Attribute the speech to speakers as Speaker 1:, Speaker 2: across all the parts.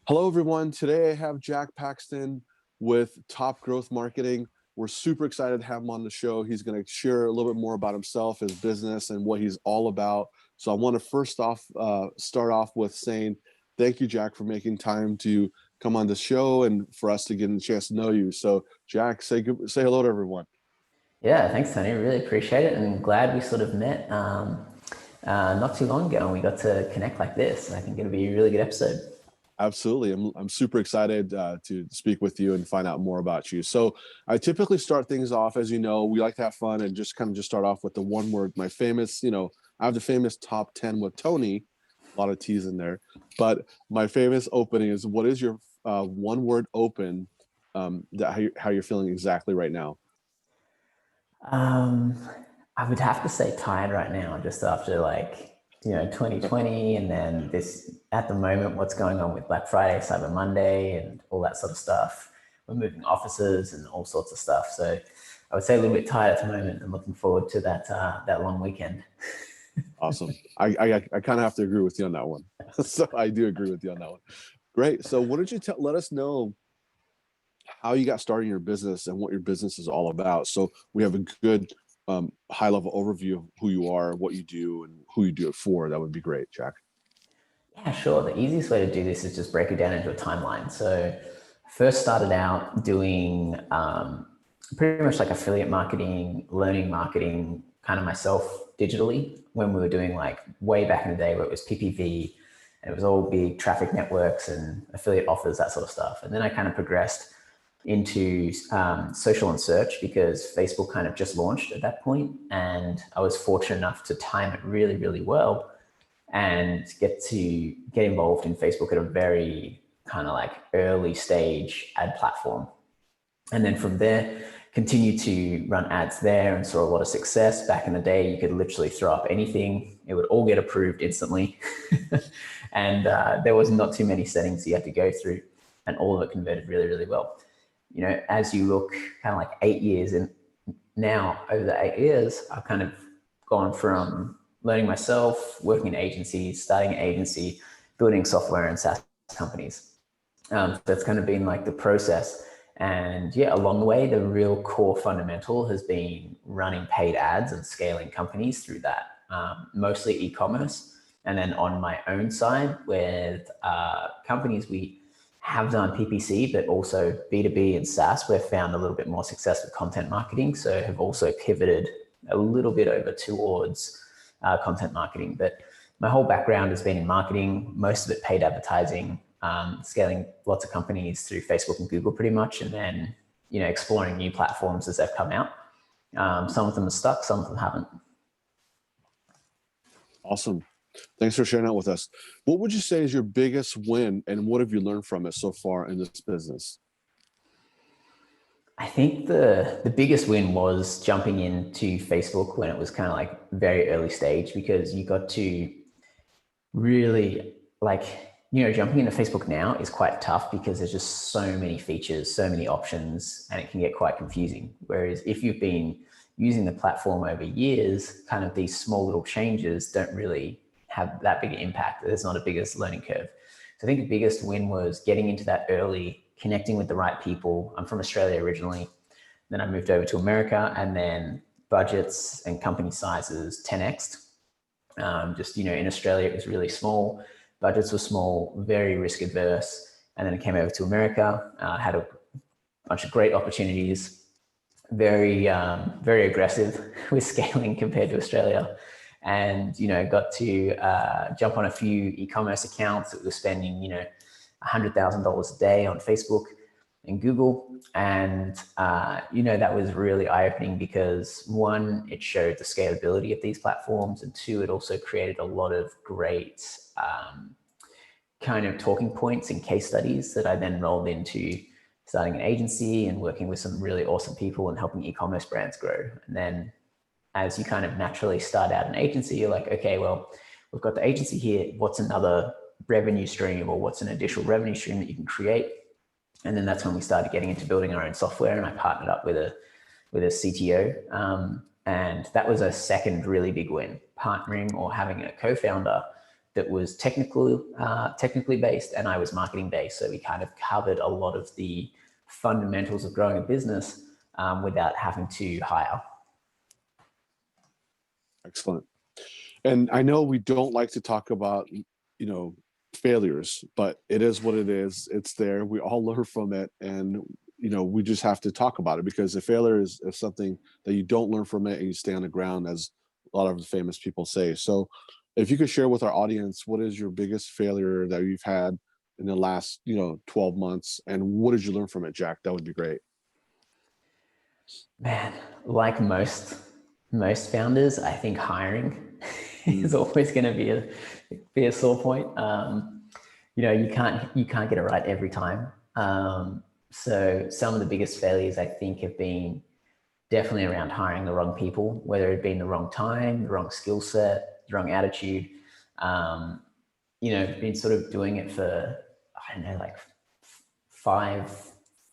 Speaker 1: Hello, everyone. Today I have Jack Paxton with Top Growth Marketing. We're super excited to have him on the show. He's going to share a little bit more about himself, his business, and what he's all about. So I want to first off start off with saying thank you, Jack, for making time to come on the show and for us to get a chance to know you. So, Jack, say hello to everyone.
Speaker 2: Yeah, thanks, Tony. Really appreciate it, and glad we sort of met not too long ago, and we got to connect like this. I think it'll be a really good episode.
Speaker 1: Absolutely. I'm super excited to speak with you and find out more about you. So I typically start things off, as you know, we like to have fun and just start off with the one word, my famous, I have the famous top 10 with Tony, a lot of T's in there, but my famous opening is what is your one word open that how you're feeling exactly right now?
Speaker 2: Um, I would have to say tired right now, just after 2020, and then this at the moment, what's going on with Black Friday, Cyber Monday, and all that sort of stuff. We're moving offices and all sorts of stuff. So I would say a little bit tired at the moment, and looking forward to that long weekend.
Speaker 1: Awesome. I kind of have to agree with you on that one. So I do agree with you on that one. Great. So what did you let us know how you got started in your business and what your business is all about. So we have a good high level overview of who you are, what you do, and who you do it for. That would be great, Jack.
Speaker 2: Yeah, sure. The easiest way to do this is just break it down into a timeline. So, first started out doing pretty much like affiliate marketing, learning marketing, kind of myself digitally when we were doing like way back in the day where it was PPV and it was all big traffic networks and affiliate offers, that sort of stuff. And then I kind of progressed into social and search because Facebook kind of just launched at that point, and I was fortunate enough to time it really, really well and get involved in Facebook at a very kind of like early stage ad platform. And then from there, continue to run ads there and saw a lot of success. Back in the day, you could literally throw up anything. It would all get approved instantly. And there was not too many settings you had to go through, and all of it converted really, really well. As you look kind of like 8 years and now over the 8 years, I've kind of gone from learning myself, working in agencies, starting an agency, building software and SaaS companies. That's kind of been like the process. And yeah, along the way, the real core fundamental has been running paid ads and scaling companies through that, mostly e-commerce. And then on my own side with companies, we have done PPC, but also B2B and SaaS. We've found a little bit more success with content marketing. So have also pivoted a little bit over towards content marketing. But my whole background has been in marketing, most of it paid advertising, scaling lots of companies through Facebook and Google pretty much, and then exploring new platforms as they've come out. Some of them are stuck, some of them haven't.
Speaker 1: Awesome. Thanks for sharing that with us. What would you say is your biggest win, and what have you learned from it so far in this business?
Speaker 2: I think the biggest win was jumping into Facebook when it was kind of like very early stage, because you got to really jumping into Facebook now is quite tough because there's just so many features, so many options, and it can get quite confusing. Whereas if you've been using the platform over years, kind of these small little changes don't really have that big an impact. There's not a biggest learning curve. So I think the biggest win was getting into that early, connecting with the right people. I'm from Australia originally. Then I moved over to America, and then budgets and company sizes 10x'd. In Australia, it was really small. Budgets were small, very risk adverse. And then I came over to America, had a bunch of great opportunities, very aggressive with scaling compared to Australia. And, got to jump on a few e-commerce accounts that were spending, $100,000 a day on Facebook and Google. And, that was really eye-opening because one, it showed the scalability of these platforms. And two, it also created a lot of great kind of talking points and case studies that I then rolled into starting an agency and working with some really awesome people and helping e-commerce brands grow. And then as you kind of naturally start out an agency, you're like, okay, well, we've got the agency here. What's another revenue stream, or what's an additional revenue stream that you can create? And then that's when we started getting into building our own software, and I partnered up with a CTO. And that was a second really big win, partnering or having a co-founder that was technically based, and I was marketing based. So we kind of covered a lot of the fundamentals of growing a business without having to hire.
Speaker 1: Excellent. And I know we don't like to talk about, failures, but it is what it is. It's there. We all learn from it. And, we just have to talk about it, because a failure is something that you don't learn from it and you stay on the ground, as a lot of the famous people say. So if you could share with our audience, what is your biggest failure that you've had in the last, 12 months, and what did you learn from it, Jack? That would be great.
Speaker 2: Man, like most founders, I think hiring is always going to be a sore point. You can't get it right every time. So some of the biggest failures, I think, have been definitely around hiring the wrong people, whether it be in the wrong time, the wrong skill set, the wrong attitude. Been sort of doing it for, I don't know, like five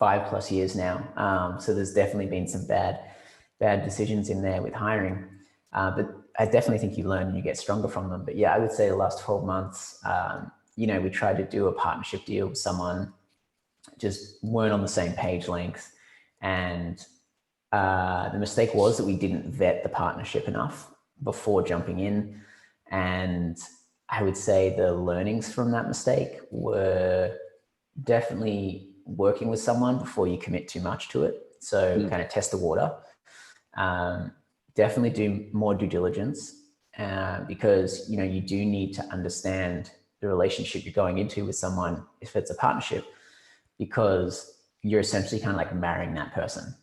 Speaker 2: plus years now. So there's definitely been some bad decisions in there with hiring. But I definitely think you learn and you get stronger from them. But yeah, I would say the last 12 months, we tried to do a partnership deal with someone, just weren't on the same page length. And the mistake was that we didn't vet the partnership enough before jumping in. And I would say the learnings from that mistake were definitely working with someone before you commit too much to it. So kind of test the water. Definitely do more due diligence because, you do need to understand the relationship you're going into with someone if it's a partnership, because you're essentially kind of like marrying that person.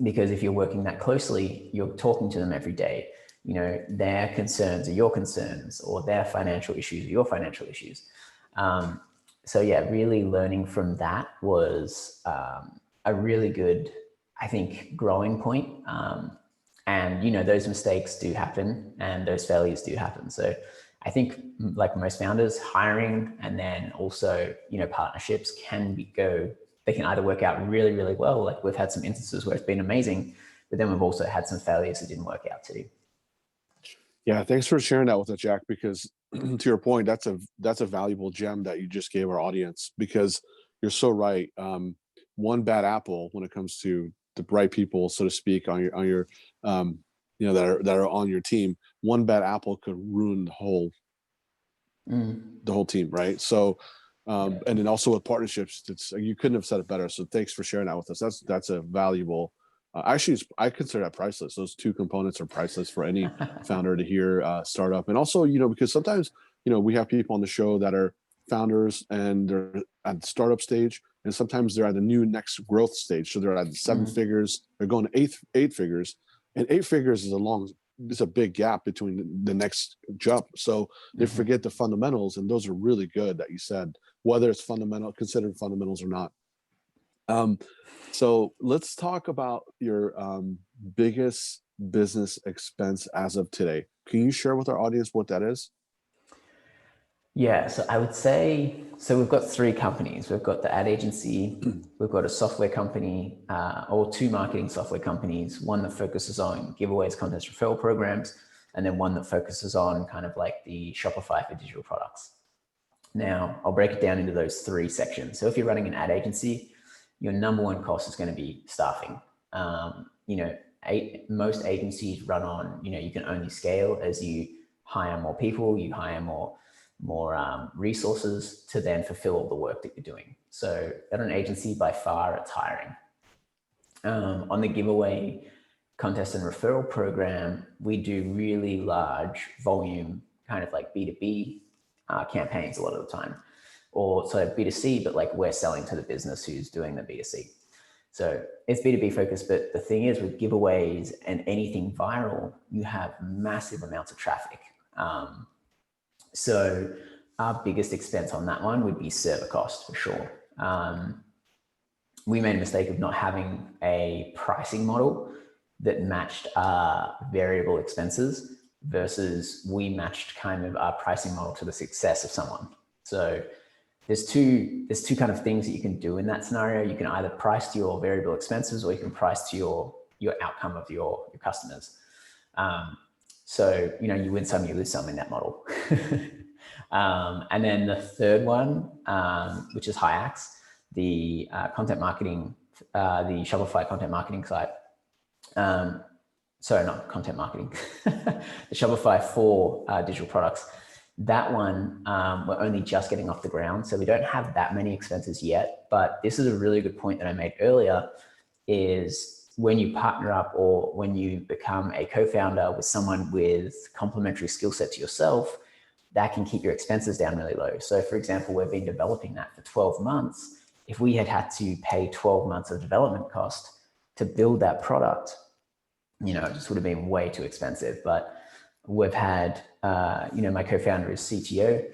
Speaker 2: Because if you're working that closely, you're talking to them every day. Their concerns are your concerns, or their financial issues are your financial issues. So yeah, really learning from that was a really good, I think, growing point. And those mistakes do happen and those failures do happen. So I think, like most founders, hiring and then also, partnerships they can either work out really, really well. Like we've had some instances where it's been amazing, but then we've also had some failures that didn't work out too.
Speaker 1: Yeah, thanks for sharing that with us, Jack, because to your point, that's a valuable gem that you just gave our audience, because you're so right. One bad apple when it comes to the right people, so to speak, on your that are on your team, one bad apple could ruin the whole team, right? So and then also with partnerships, you couldn't have said it better. So thanks for sharing that with us. That's a valuable. Actually, I consider that priceless. Those two components are priceless for any founder to hear startup. And also, because sometimes, we have people on the show that are founders and they're at the startup stage, and sometimes they're at the new next growth stage. So they're at 7 figures, they're going to eight figures, and 8 figures is a big gap between the next jump. So they forget the fundamentals, and those are really good that you said, whether it's considered fundamentals or not. So let's talk about your biggest business expense as of today. Can you share with our audience what that is?
Speaker 2: Yeah, so I would say, we've got 3 companies. We've got the ad agency, we've got a software company, or 2 marketing software companies, one that focuses on giveaways, contest referral programs, and then one that focuses on kind of like the Shopify for digital products. Now, I'll break it down into those 3 sections. So if you're running an ad agency, your number one cost is going to be staffing. Most agencies run on, you can only scale as you hire more people, you hire more resources to then fulfill all the work that you're doing. So at an agency, by far, it's hiring. On the giveaway, contest and referral program, we do really large volume, kind of like B2B campaigns a lot of the time, or so B2C, but like we're selling to the business who's doing the B2C. So it's B2B focused, but the thing is with giveaways and anything viral, you have massive amounts of traffic. So our biggest expense on that one would be server cost for sure. We made a mistake of not having a pricing model that matched our variable expenses versus we matched kind of our pricing model to the success of someone. So there's two kind of things that you can do in that scenario. You can either price to your variable expenses, or you can price to your outcome of your customers. So, you win some, you lose some in that model. And then the third one, which is Hyax, the content marketing, the Shopify content marketing site. Sorry, not content marketing, the Shopify for digital products. That one, we're only just getting off the ground. So we don't have that many expenses yet, but this is a really good point that I made earlier, is when you partner up or when you become a co-founder with someone with complementary skill set to yourself, that can keep your expenses down really low. So for example, we've been developing that for 12 months. If we had to pay 12 months of development cost to build that product, it just would have been way too expensive. But we've had, my co-founder is CTO.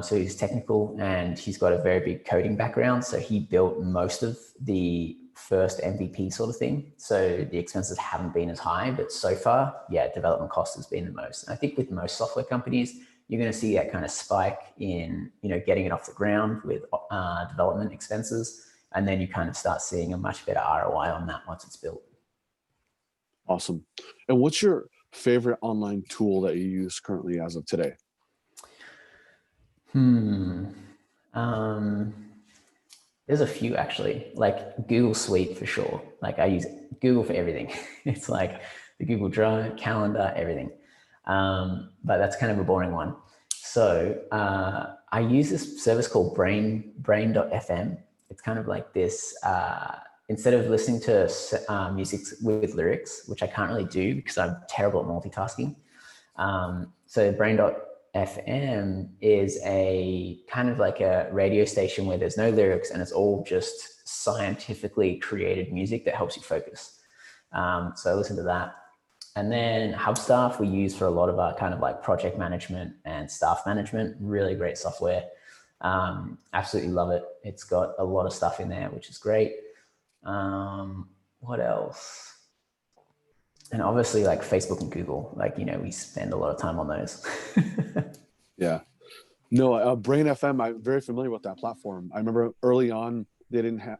Speaker 2: So he's technical and he's got a very big coding background. So he built most of the first MVP sort of thing. So the expenses haven't been as high, but so far, development cost has been the most. And I think with most software companies, you're going to see that kind of spike in, getting it off the ground with development expenses. And then you kind of start seeing a much better ROI on that once it's built.
Speaker 1: Awesome. And what's your favorite online tool that you use currently as of today?
Speaker 2: There's a few actually, like Google Suite for sure. Like I use Google for everything. It's like the Google Drive, calendar, everything. But that's kind of a boring one. So I use this service called brain.fm. It's kind of like this, instead of listening to music with lyrics, which I can't really do because I'm terrible at multitasking. So brain.fm is a kind of like a radio station where there's no lyrics and it's all just scientifically created music that helps you focus. So I listen to that. And then Hubstaff we use for a lot of our kind of like project management and staff management. Really great software. Absolutely love it. It's got a lot of stuff in there, which is great. What else? And obviously like Facebook and Google, we spend a lot of time on those.
Speaker 1: Yeah. No, Brain FM, I'm very familiar with that platform. I remember early on, they didn't have,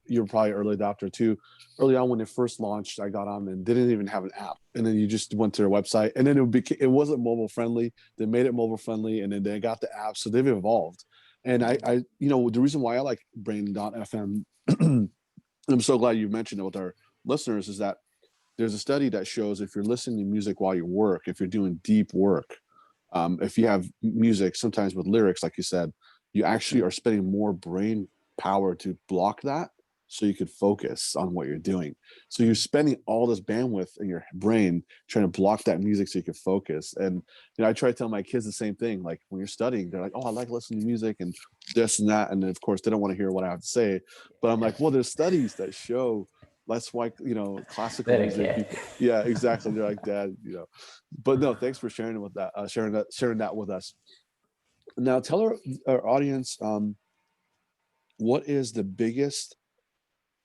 Speaker 1: you were probably early adopter too. Early on when it first launched, I got on and didn't even have an app. And then you just went to their website and then it wasn't mobile friendly. They made it mobile friendly and then they got the app. So they've evolved. And I the reason why I like Brain.fm, I'm so glad you mentioned it with our listeners, is that there's a study that shows if you're listening to music while you work, if you're doing deep work, if you have music, sometimes with lyrics, like you said, you actually are spending more brain power to block that so you could focus on what you're doing. So you're spending all this bandwidth in your brain trying to block that music so you can focus. And I try to tell my kids the same thing. Like when you're studying, they're like, oh, I like listening to music and this and that. And then of course they don't want to hear what I have to say. But I'm like, well, there's studies that show that's why, classical music people, yeah, exactly. They're like, Dad, But no, thanks for sharing with that, sharing that with us. Now tell our audience, what is the biggest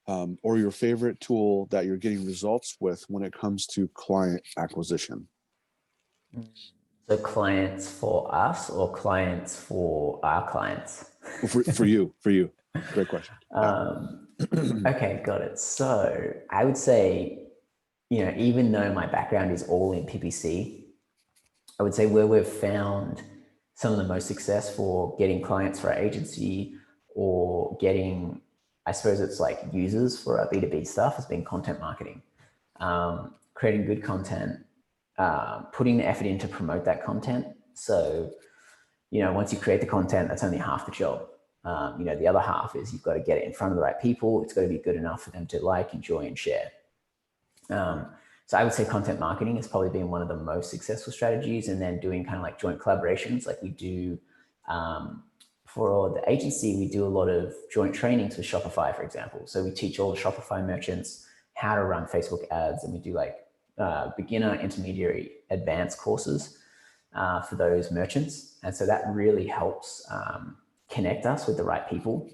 Speaker 1: or your favorite tool that you're getting results with when it comes to client acquisition?
Speaker 2: So clients for us or clients for our clients?
Speaker 1: For you. Great question.
Speaker 2: Okay, got it. So I would say, even though my background is all in PPC, I would say where we've found some of the most success for getting clients for our agency or getting, I suppose it's like users for our B2B stuff, has been content marketing. Creating good content, putting the effort in to promote that content. So, once you create the content, that's only half the job. The other half is you've got to get it in front of the right people. It's got to be good enough for them to like, enjoy, and share. So I would say content marketing has probably been one of the most successful strategies. And then doing kind of like joint collaborations, like we do for the agency, we do a lot of joint trainings with Shopify, for example. So we teach all the Shopify merchants how to run Facebook ads, and we do like beginner, intermediary, advanced courses for those merchants. And so that really helps connect us with the right people.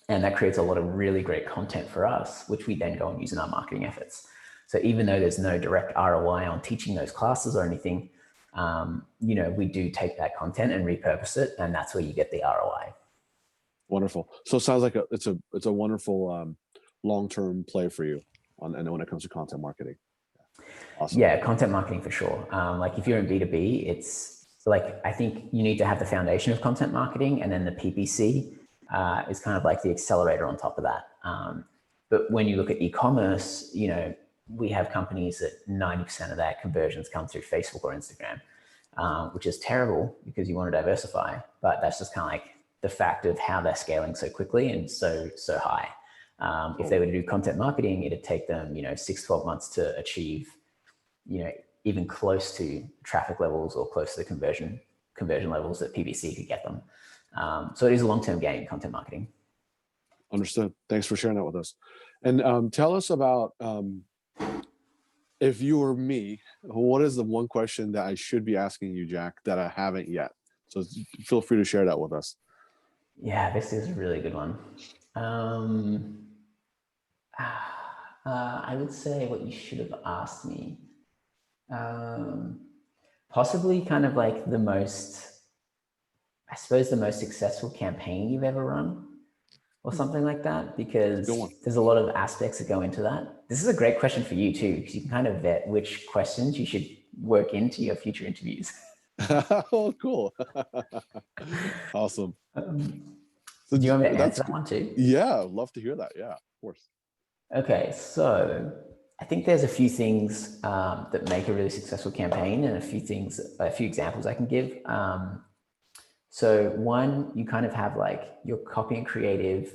Speaker 2: And that creates a lot of really great content for us, which we then go and use in our marketing efforts. So even though there's no direct ROI on teaching those classes or anything, we do take that content and repurpose it, and that's where you get the ROI.
Speaker 1: Wonderful. So it sounds like it's a wonderful long-term play for you and when it comes to content marketing. Awesome.
Speaker 2: Yeah, content marketing for sure. Like if you're in B2B, like, I think you need to have the foundation of content marketing, and then the PPC is kind of like the accelerator on top of that. But when you look at e-commerce, you know, we have companies that 90% of their conversions come through Facebook or Instagram, which is terrible because you want to diversify, but that's just kind of like the fact of how they're scaling so quickly and so high. If they were to do content marketing, it'd take them, you know, 6-12 months to achieve, you know, even close to traffic levels or close to the conversion levels that PPC could get them. So it is a long-term game, content marketing.
Speaker 1: Understood. Thanks for sharing that with us. And tell us about, if you were me, what is the one question that I should be asking you, Jack, that I haven't yet? So feel free to share that with us.
Speaker 2: Yeah, this is a really good one. I would say what you should have asked me. Possibly kind of like the most successful campaign you've ever run, or something like that, because there's a lot of aspects that go into that. This is a great question for you too, because you can kind of vet which questions you should work into your future interviews.
Speaker 1: Oh, cool. Awesome.
Speaker 2: So do you want me to answer that one too?
Speaker 1: Yeah, I'd love to hear that. Yeah, of course.
Speaker 2: Okay, so I think there's a few things that make a really successful campaign, and a few examples I can give. So one, you kind of have like your copy and creative,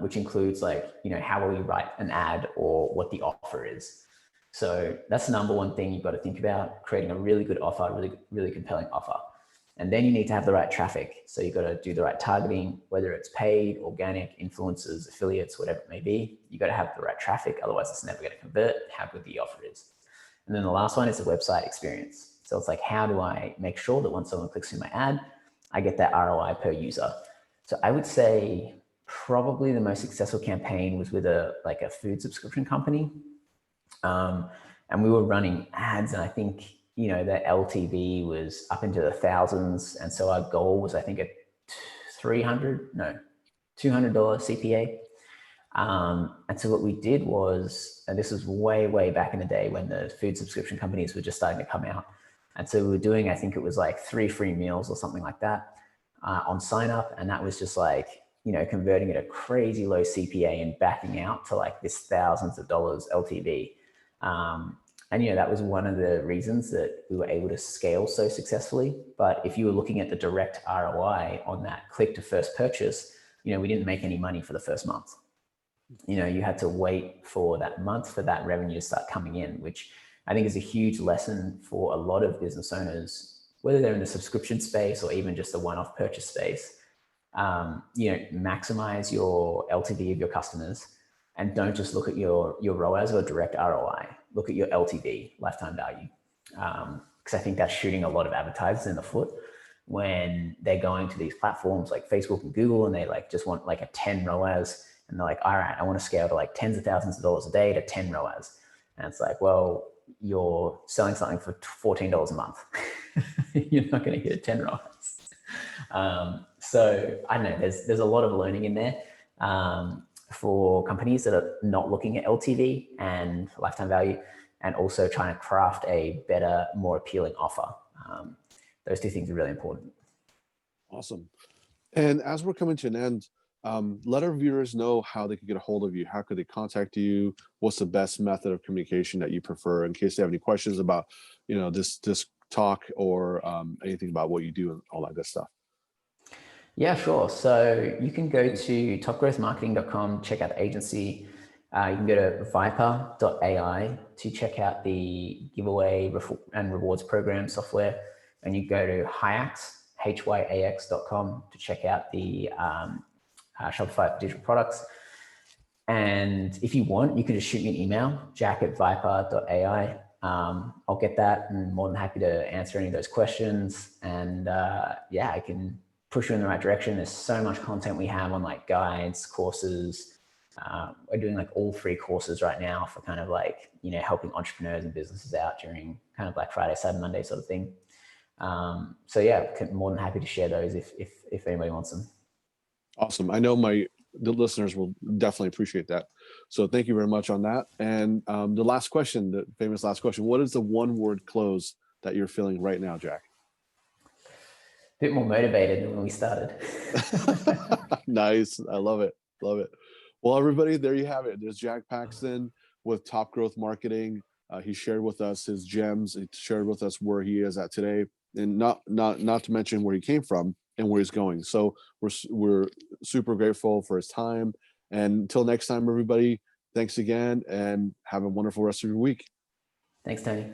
Speaker 2: which includes like, you know, how will you write an ad or what the offer is. So that's the number one thing you've got to think about, creating a really good offer, really compelling offer. And then you need to have the right traffic. So you've got to do the right targeting, whether it's paid, organic, influencers, affiliates, whatever it may be. You got to have the right traffic. Otherwise it's never going to convert, how good the offer is. And then the last one is the website experience. So it's like, how do I make sure that when someone clicks through my ad, I get that ROI per user? So I would say probably the most successful campaign was with a food subscription company. And we were running ads, and I think, you know, the LTV was up into the thousands. And so our goal was, I think, a $200 CPA. And so what we did was, and this was way back in the day when the food subscription companies were just starting to come out. And so we were doing, I think it was like 3 free meals or something like that on sign up. And that was just like, you know, converting at a crazy low CPA and backing out to like this thousands of dollars LTV. And, you know, that was one of the reasons that we were able to scale so successfully. But if you were looking at the direct ROI on that click to first purchase, you know, we didn't make any money for the first month. You know, you had to wait for that month for that revenue to start coming in, which I think is a huge lesson for a lot of business owners, whether they're in the subscription space or even just the one-off purchase space. You know, maximize your LTV of your customers, and don't just look at your ROAS or direct ROI. Look at your LTV, lifetime value. Because I think that's shooting a lot of advertisers in the foot when they're going to these platforms like Facebook and Google, and they like just want like a 10 ROAS, and they're like, all right, I want to scale to like tens of thousands of dollars a day to 10 ROAS. And it's like, well, you're selling something for $14 a month. You're not going to hit 10 ROAS. So I don't know, there's a lot of learning in there for companies that are not looking at LTV and lifetime value, and also trying to craft a better, more appealing offer. Those two things are really important.
Speaker 1: Awesome. And as we're coming to an end, let our viewers know how they can get a hold of you. How could they contact you? What's the best method of communication that you prefer, in case they have any questions about, you know, this talk, or anything about what you do and all that good stuff?
Speaker 2: Yeah, sure. So you can go to topgrowthmarketing.com, check out the agency. You can go to vyper.ai to check out the giveaway and rewards program software. And you go to hyax.com to check out the Shopify digital products. And if you want, you can just shoot me an email, jack@vyper.ai. I'll get that, and more than happy to answer any of those questions. And yeah, I can push you in the right direction. There's so much content we have on like guides, courses. We're doing like all free courses right now for kind of like, you know, helping entrepreneurs and businesses out during kind of Black Friday, Cyber Monday sort of thing. So yeah, more than happy to share those if anybody wants them.
Speaker 1: Awesome. I know the listeners will definitely appreciate that. So thank you very much on that. And the last question, the famous last question, what is the one word close that you're feeling right now, Jack?
Speaker 2: bit more motivated than when we started.
Speaker 1: Nice. I love it. Love it. Well, everybody, there you have it. There's Jack Paxton with Top Growth Marketing. He shared with us his gems. He shared with us where he is at today, and not to mention where he came from and where he's going. So we're super grateful for his time. And until next time, everybody, thanks again, and have a wonderful rest of your week.
Speaker 2: Thanks, Tony.